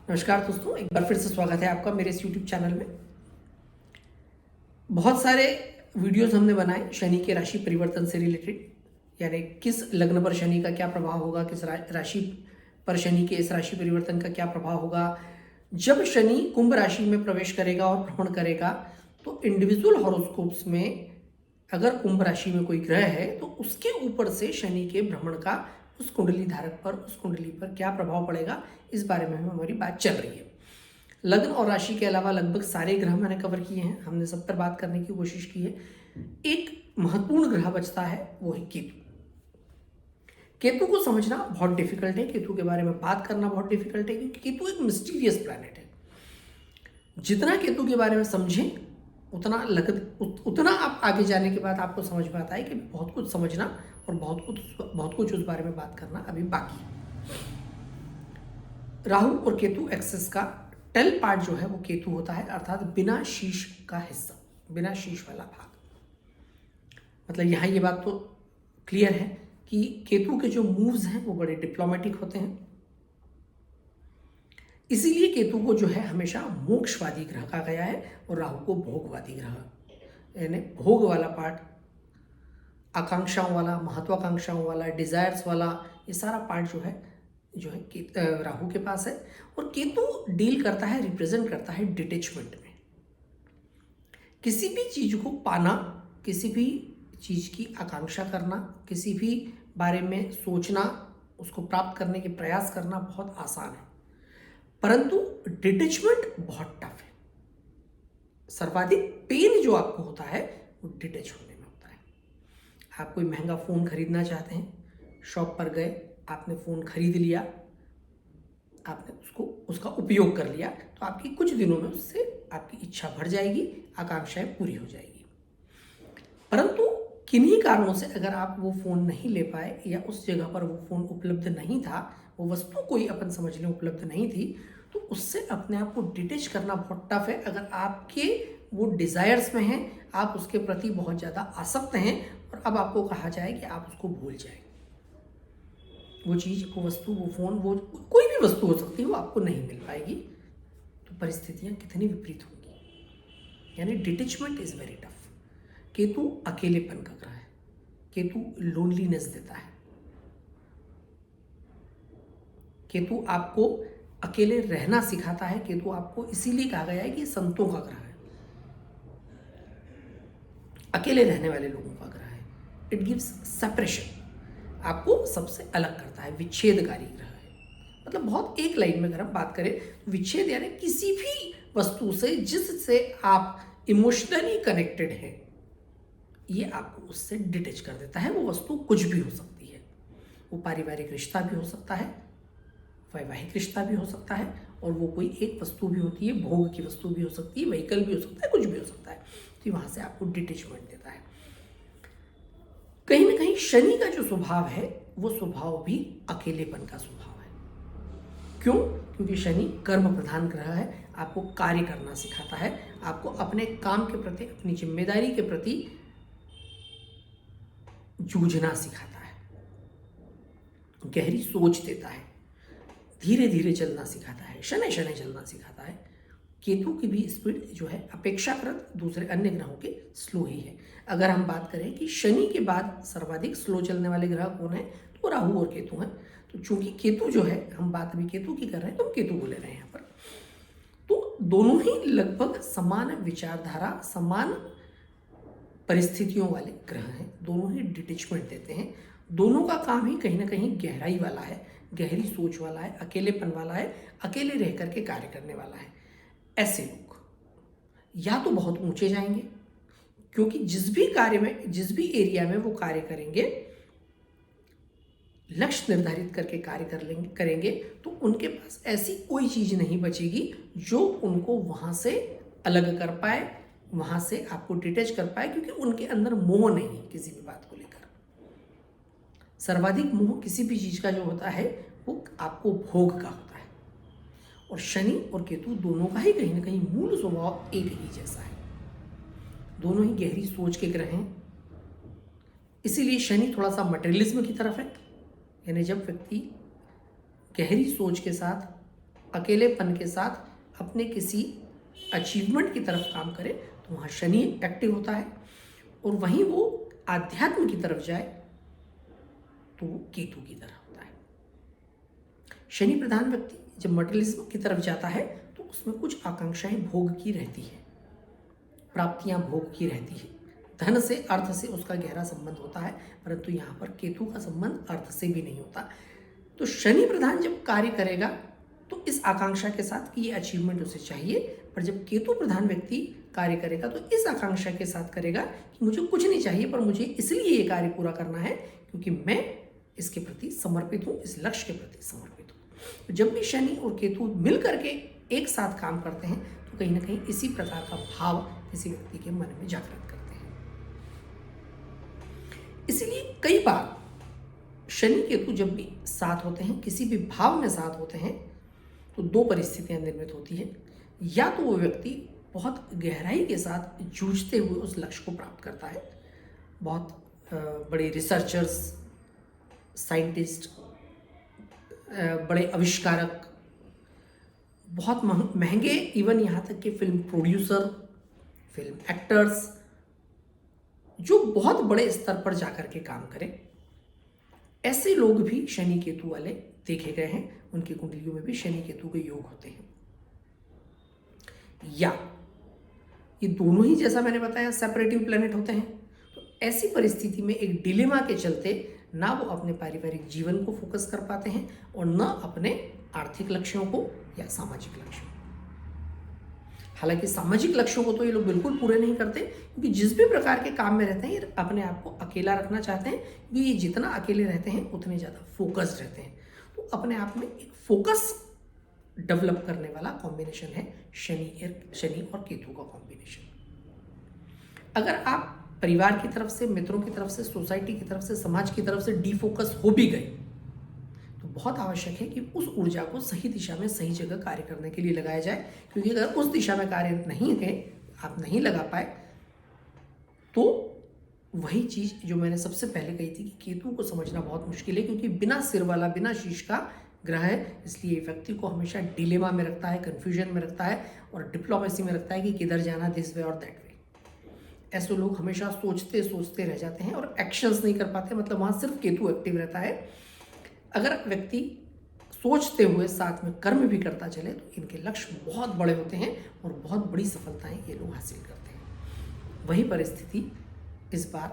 नमस्कार दोस्तों, एक बार फिर से स्वागत है आपका मेरे इस यूट्यूब चैनल में। बहुत सारे वीडियोस हमने बनाए शनि के राशि परिवर्तन से रिलेटेड, यानी किस लग्न पर शनि का क्या प्रभाव होगा, किस राशि पर शनि के इस राशि परिवर्तन का क्या प्रभाव होगा। जब शनि कुंभ राशि में प्रवेश करेगा और भ्रमण करेगा तो इंडिविजुअल हॉरोस्कोप्स में अगर कुंभ राशि में कोई ग्रह है तो उसके ऊपर से शनि के भ्रमण का उस कुंडली धारक पर, उस कुंडली पर क्या प्रभाव पड़ेगा, इस बारे में हमारी बात चल रही है। लग्न और राशि के अलावा लगभग सारे ग्रह मैंने कवर किए हैं, हमने सब पर बात करने की कोशिश की है। एक महत्वपूर्ण ग्रह बचता है, वो है केतु। केतु को समझना बहुत डिफिकल्ट है, केतु के बारे में बात करना बहुत डिफिकल्ट है, क्योंकि केतु एक मिस्टीरियस प्लैनेट है। जितना केतु के बारे में समझें उतना आप आगे जाने के बाद आपको समझ में आता है कि बहुत कुछ समझना और बहुत कुछ उस बारे में बात करना अभी बाकी है। राहु और केतु एक्सेस का टेल पार्ट जो है वो केतु होता है, अर्थात बिना शीश का हिस्सा, बिना शीश वाला भाग। मतलब यहाँ ये बात तो क्लियर है कि केतु के जो मूव्स हैं वो बड़े डिप्लोमेटिक होते हैं। इसीलिए केतु को जो है हमेशा मोक्षवादी ग्रह कहा गया है और राहु को भोगवादी ग्रह, यानी भोग वाला पार्ट, आकांक्षाओं वाला, महत्वाकांक्षाओं वाला, डिजायर्स वाला, ये सारा पार्ट जो है राहु के पास है। और केतु डील करता है, रिप्रेजेंट करता है डिटैचमेंट में। किसी भी चीज को पाना, किसी भी चीज की आकांक्षा करना, किसी भी बारे में सोचना, उसको प्राप्त करने के प्रयास करना बहुत आसान है, परंतु डिटैचमेंट बहुत टफ है। सर्वाधिक पेन जो आपको होता है वो डिटैच होने में होता है। आप कोई महंगा फोन खरीदना चाहते हैं, शॉप पर गए, आपने फोन खरीद लिया, आपने उसका उपयोग कर लिया, तो आपकी कुछ दिनों में उससे आपकी इच्छा बढ़ जाएगी, आकांक्षाएं पूरी हो जाएगी। परंतु किन्हीं कारणों से अगर आप वो फोन नहीं ले पाए या उस जगह पर वो फोन उपलब्ध नहीं था, वो वस्तु कोई अपन समझ लें उपलब्ध नहीं थी, तो उससे अपने आप को डिटैच करना बहुत टफ है। अगर आपके वो डिजायर्स में हैं, आप उसके प्रति बहुत ज़्यादा आसक्त हैं और अब आपको कहा जाए कि आप उसको भूल जाएं, वो चीज़, वो वस्तु, वो फोन, वो कोई भी वस्तु हो सकती है, वो आपको नहीं मिल पाएगी, तो परिस्थितियां कितनी विपरीत होंगी। यानी detachment is very tough. Ketu अकेलेपन का ग्रह है, केतु लोनलीनेस देता है, केतु आपको अकेले रहना सिखाता है। केतु आपको इसीलिए कहा गया है कि संतों का ग्रह है, अकेले रहने वाले लोगों का ग्रह है। इट गिव्स सेपरेशन, आपको सबसे अलग करता है, विच्छेदकारी ग्रह है। मतलब बहुत एक लाइन में अगर हम बात करें तो विच्छेद यानी किसी भी वस्तु से जिससे आप इमोशनली कनेक्टेड हैं, ये आपको उससे डिटैच कर देता है। वो वस्तु कुछ भी हो सकती है, वो पारिवारिक रिश्ता भी हो सकता है, वैवाहिक रिश्ता भी हो सकता है, और वो कोई एक वस्तु भी होती है, भोग की वस्तु भी हो सकती है, व्हीकल भी हो सकता है, कुछ भी हो सकता है, तो वहां से आपको डिटैचमेंट देता है। कहीं ना कहीं शनि का जो स्वभाव है वो स्वभाव भी अकेलेपन का स्वभाव है। क्यों? क्योंकि शनि कर्म प्रधान ग्रह है, आपको कार्य करना सिखाता है, आपको अपने काम के प्रति, अपनी जिम्मेदारी के प्रति जूझना सिखाता है, गहरी सोच देता है, धीरे धीरे चलना सिखाता है, शनै शनै चलना सिखाता है। केतु की भी स्पीड जो है अपेक्षाकृत दूसरे अन्य ग्रहों के स्लो ही है। अगर हम बात करें कि शनि के बाद सर्वाधिक स्लो चलने वाले ग्रह कौन है, तो राहु और केतु हैं। तो चूंकि केतु जो है, हम बात अभी केतु की कर रहे हैं, तो हम केतु को ले रहे हैं यहाँ पर, तो दोनों ही लगभग समान विचारधारा, समान परिस्थितियों वाले ग्रह हैं, दोनों ही डिटैचमेंट देते हैं। दोनों का काम ही कहीं ना कहीं गहराई वाला है, गहरी सोच वाला है, अकेलेपन वाला है, अकेले रह करके कार्य करने वाला है। ऐसे लोग या तो बहुत ऊंचे जाएंगे, क्योंकि जिस भी कार्य में, जिस भी एरिया में वो कार्य करेंगे, लक्ष्य निर्धारित करके कार्य करेंगे, तो उनके पास ऐसी कोई चीज नहीं बचेगी जो उनको वहां से अलग कर पाए, वहां से आपको डिटैच कर पाए, क्योंकि उनके अंदर मोह नहीं है किसी भी बात को लेकर। सर्वाधिक मोह किसी भी चीज का जो होता है वो आपको भोग का होता है, और शनि और केतु दोनों का ही कहीं ना कहीं मूल स्वभाव एक ही जैसा है, दोनों ही गहरी सोच के ग्रह हैं। इसीलिए शनि थोड़ा सा मटेरियलिज्म की तरफ है, यानी जब व्यक्ति गहरी सोच के साथ अकेलेपन के साथ अपने किसी अचीवमेंट की तरफ काम करे तो वहाँ शनि एक्टिव होता है, और वहीं वो आध्यात्म की तरफ जाए तो वो केतु की तरफ होता है। शनि प्रधान व्यक्ति जब मटेरियलिज्म की तरफ जाता है तो उसमें कुछ आकांक्षाएं भोग की रहती है, प्राप्तियां भोग की रहती है, धन से अर्थ से उसका गहरा संबंध होता है, परंतु यहाँ पर केतु का संबंध अर्थ से भी नहीं होता। तो शनि प्रधान जब कार्य करेगा तो इस आकांक्षा के साथ कि ये अचीवमेंट उसे चाहिए, पर जब केतु प्रधान व्यक्ति कार्य करेगा तो इस आकांक्षा के साथ करेगा कि मुझे कुछ नहीं चाहिए, पर मुझे इसलिए ये कार्य पूरा करना है क्योंकि मैं इसके प्रति समर्पित हूँ, इस लक्ष्य के प्रति समर्पित हूँ। तो जब भी शनि और केतु मिल करके एक साथ काम करते हैं तो कहीं ना कहीं इसी प्रकार का भाव किसी व्यक्ति के मन में जागृत करते हैं। इसलिए कई बार शनि केतु जब भी साथ होते हैं, किसी भी भाव में साथ होते हैं, तो दो परिस्थितियां निर्मित होती है। या तो वो व्यक्ति बहुत गहराई के साथ जूझते हुए उस लक्ष्य को प्राप्त करता है, बहुत बड़े रिसर्चर्स, साइंटिस्ट, बड़े आविष्कारक, बहुत महंगे, इवन यहाँ तक कि फिल्म प्रोड्यूसर, फिल्म एक्टर्स, जो बहुत बड़े स्तर पर जाकर के काम करें, ऐसे लोग भी शनि केतु वाले देखे गए हैं। उनकी कुंडलियों में भी शनि केतु के योग होते हैं। या ये दोनों ही, जैसा मैंने बताया, सेपरेटिव प्लैनेट होते हैं। तो ऐसी परिस्थिति में एक डिलेमा के चलते ना वो अपने पारिवारिक जीवन को फोकस कर पाते हैं और ना अपने आर्थिक लक्ष्यों को या सामाजिक लक्ष्यों को। हालांकि सामाजिक लक्ष्यों को तो ये लोग बिल्कुल पूरे नहीं करते, क्योंकि जिस भी प्रकार के काम में रहते हैं ये अपने आप को अकेला रखना चाहते हैं, क्योंकि ये जितना अकेले रहते हैं उतने ज़्यादा फोकस्ड रहते हैं। तो अपने आप में एक फोकस डेवलप करने वाला कॉम्बिनेशन है शनि और केतु का कॉम्बिनेशन। अगर आप परिवार की तरफ से, मित्रों की तरफ से, सोसाइटी की तरफ से, समाज की तरफ से डिफोकस हो भी गए तो बहुत आवश्यक है कि उस ऊर्जा को सही दिशा में, सही जगह कार्य करने के लिए लगाया जाए। क्योंकि अगर उस दिशा में कार्य नहीं है, आप नहीं लगा पाए, तो वही चीज़ जो मैंने सबसे पहले कही थी कि केतु को समझना बहुत मुश्किल है, क्योंकि बिना सिर वाला, बिना शीश का ग्रह है। इसलिए व्यक्ति को हमेशा डिलेमा में रखता है, कन्फ्यूजन में रखता है और डिप्लोमेसी में रखता है कि किधर जाना, दिस वे और दैट वे। ऐसे लोग हमेशा सोचते सोचते रह जाते हैं और एक्शंस नहीं कर पाते, मतलब वहाँ सिर्फ केतु एक्टिव रहता है। अगर व्यक्ति सोचते हुए साथ में कर्म भी करता चले तो इनके लक्ष्य बहुत बड़े होते हैं और बहुत बड़ी सफलताएं ये लोग हासिल करते हैं। वही परिस्थिति इस बार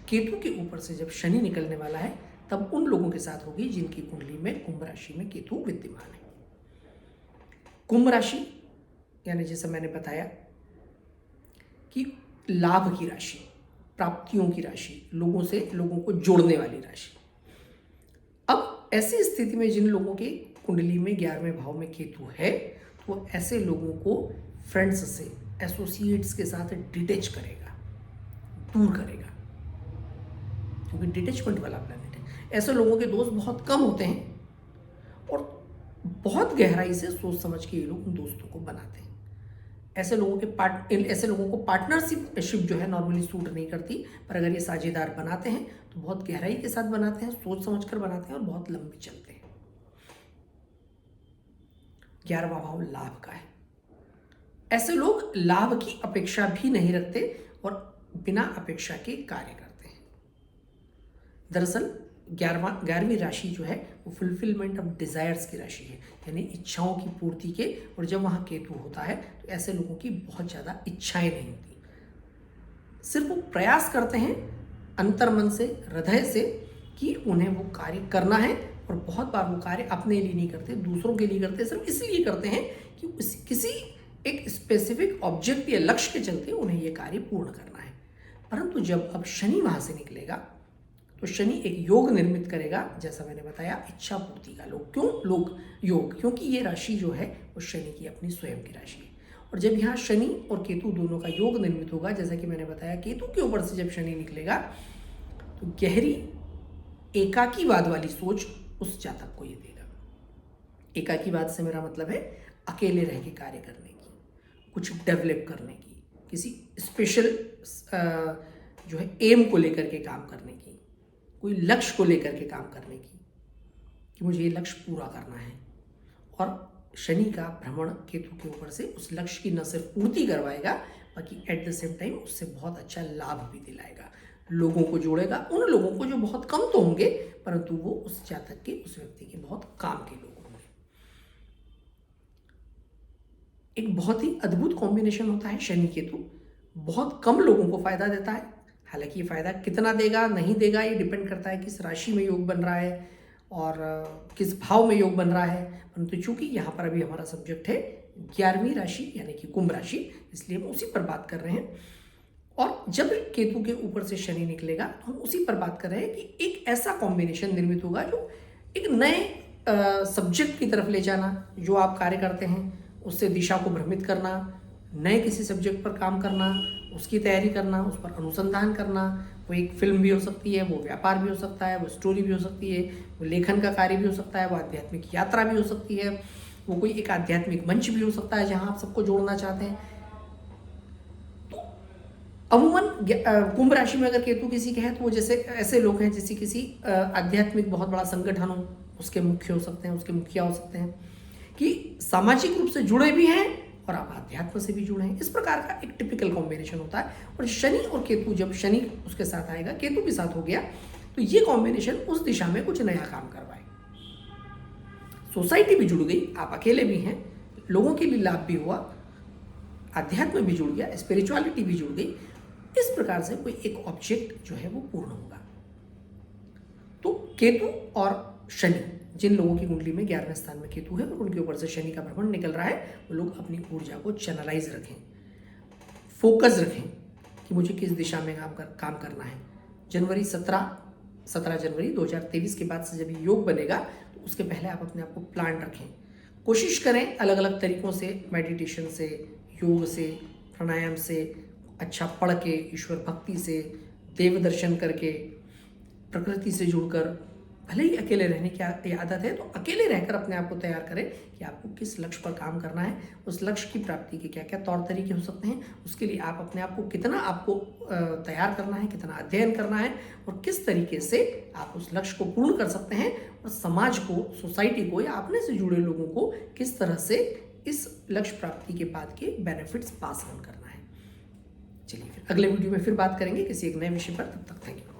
केतु के ऊपर से जब शनि निकलने वाला है तब उन लोगों के साथ होगी जिनकी कुंडली में कुंभ राशि में केतु विद्यमान है। कुंभ राशि यानी जैसे मैंने बताया कि लाभ की राशि, प्राप्तियों की राशि, लोगों को जोड़ने वाली राशि। अब ऐसी स्थिति में जिन लोगों के कुंडली में 11वें भाव में केतु है तो ऐसे लोगों को फ्रेंड्स से, एसोसिएट्स के साथ डिटैच करेगा, दूर करेगा, क्योंकि डिटैचमेंट वाला प्लैनेट है। ऐसे लोगों के दोस्त बहुत कम होते हैं और बहुत गहराई से सोच समझ के ये लोग उन दोस्तों को बनाते हैं। ऐसे लोगों को पार्टनरशिप जो है नॉर्मली सूट नहीं करती, पर अगर ये साझेदार बनाते हैं तो बहुत गहराई के साथ बनाते हैं, सोच समझ कर बनाते हैं और बहुत लंबी चलते हैं। 11वां भाव लाभ का है। ऐसे लोग लाभ की अपेक्षा भी नहीं रखते और बिना अपेक्षा के कार्य करते हैं। दरअसल 11वीं राशि जो है वो फुलफिलमेंट ऑफ डिजायर्स की राशि है, यानी इच्छाओं की पूर्ति के। और जब वहाँ केतु होता है तो ऐसे लोगों की बहुत ज़्यादा इच्छाएं नहीं होती, सिर्फ वो प्रयास करते हैं अंतर्मन से, हृदय से कि उन्हें वो कार्य करना है। और बहुत बार वो कार्य अपने लिए नहीं करते, दूसरों के लिए करते, सिर्फ इसलिए करते हैं कि किसी एक स्पेसिफिक ऑब्जेक्ट या लक्ष्य के चलते उन्हें ये कार्य पूर्ण करना है। परंतु जब अब शनि वहाँ से निकलेगा तो शनि एक योग निर्मित करेगा, जैसा मैंने बताया, इच्छा पूर्ति का योग, क्योंकि ये राशि जो है वो शनि की अपनी स्वयं की राशि है। और जब यहाँ शनि और केतु दोनों का योग निर्मित होगा, जैसा कि मैंने बताया, केतु के ऊपर से जब शनि निकलेगा तो गहरी एकाकीवाद वाली सोच उस जातक को ये देगा। एकाकीवाद से मेरा मतलब है अकेले रह के कार्य करने की, कुछ डेवलप करने की, किसी स्पेशल जो है एम को लेकर के काम करने की, कोई लक्ष्य को लेकर के काम करने की, कि मुझे ये लक्ष्य पूरा करना है और शनि का भ्रमण केतु के ऊपर से उस लक्ष्य की न सिर्फ पूर्ति करवाएगा, बल्कि एट द सेम टाइम उससे बहुत अच्छा लाभ भी दिलाएगा, लोगों को जोड़ेगा, उन लोगों को जो बहुत कम तो होंगे परंतु वो उस जातक के, उस व्यक्ति के बहुत काम के लोग होंगे। एक बहुत ही अद्भुत कॉम्बिनेशन होता है शनि केतु, बहुत कम लोगों को फायदा देता है। हालांकि ये फायदा कितना देगा नहीं देगा ये डिपेंड करता है किस राशि में योग बन रहा है और किस भाव में योग बन रहा है, परंतु चूंकि यहाँ पर अभी हमारा सब्जेक्ट है 11वीं राशि यानी कि कुंभ राशि, इसलिए हम उसी पर बात कर रहे हैं। और जब केतु के ऊपर से शनि निकलेगा तो हम उसी पर बात कर रहे हैं कि एक ऐसा कॉम्बिनेशन निर्मित होगा जो एक नए सब्जेक्ट की तरफ ले जाना, जो आप कार्य करते हैं उससे दिशा को भ्रमित करना, नए किसी सब्जेक्ट पर काम करना, उसकी तैयारी करना, उस पर अनुसंधान करना। वो एक फिल्म भी हो सकती है, वो व्यापार भी हो सकता है, वो स्टोरी भी हो सकती है, वो लेखन का कार्य भी हो सकता है, वो आध्यात्मिक यात्रा भी हो सकती है, वो कोई एक आध्यात्मिक मंच भी हो सकता है जहां आप सबको जोड़ना चाहते हैं। तो अमूमन कुंभ राशि में अगर केतु किसी के है तो वो जैसे ऐसे लोग हैं जैसे किसी आध्यात्मिक बहुत बड़ा संगठन हो, उसके मुख्य हो सकते हैं, उसके मुखिया हो सकते हैं, कि सामाजिक रूप से जुड़े भी हैं और आप अध्यात्म से भी जुड़े हैं। इस प्रकार का एक टिपिकल कॉम्बिनेशन होता है। और शनि और केतु, जब शनि उसके साथ आएगा, केतु भी साथ हो गया, तो ये कॉम्बिनेशन उस दिशा में कुछ नया काम करवाए। सोसाइटी भी जुड़ गई, आप अकेले भी हैं, लोगों के लिए लाभ भी हुआ, अध्यात्म भी जुड़ गया, स्पिरिचुअलिटी भी जुड़ गई। इस प्रकार से कोई एक ऑब्जेक्ट जो है वो पूर्ण होगा। तो केतु और शनि, जिन लोगों की कुंडली में 11वें स्थान में केतु है और उनके ऊपर से शनि का भ्रमण निकल रहा है, वो लोग अपनी ऊर्जा को चैनलाइज रखें, फोकस रखें कि मुझे किस दिशा में काम करना है। 17 जनवरी 2023 के बाद से जब योग बनेगा तो उसके पहले आप अपने आप को प्लान रखें, कोशिश करें अलग अलग तरीकों से, मेडिटेशन से, योग से, प्राणायाम से, अच्छा पढ़ के, ईश्वर भक्ति से, देव दर्शन करके, प्रकृति से जुड़कर, भले ही अकेले रहने की आदत है तो अकेले रहकर अपने आप को तैयार करें कि आपको किस लक्ष्य पर काम करना है, उस लक्ष्य की प्राप्ति के क्या क्या तौर तरीके हो सकते हैं, उसके लिए आप अपने आप को कितना आपको तैयार करना है, कितना अध्ययन करना है और किस तरीके से आप उस लक्ष्य को पूर्ण कर सकते हैं, और समाज को, सोसाइटी को या अपने से जुड़े लोगों को किस तरह से इस लक्ष्य प्राप्ति के बाद के बेनिफिट्स पास ऑन करना है। चलिए फिर अगले वीडियो में फिर बात करेंगे किसी एक नए विषय पर। तब तक थैंक यू।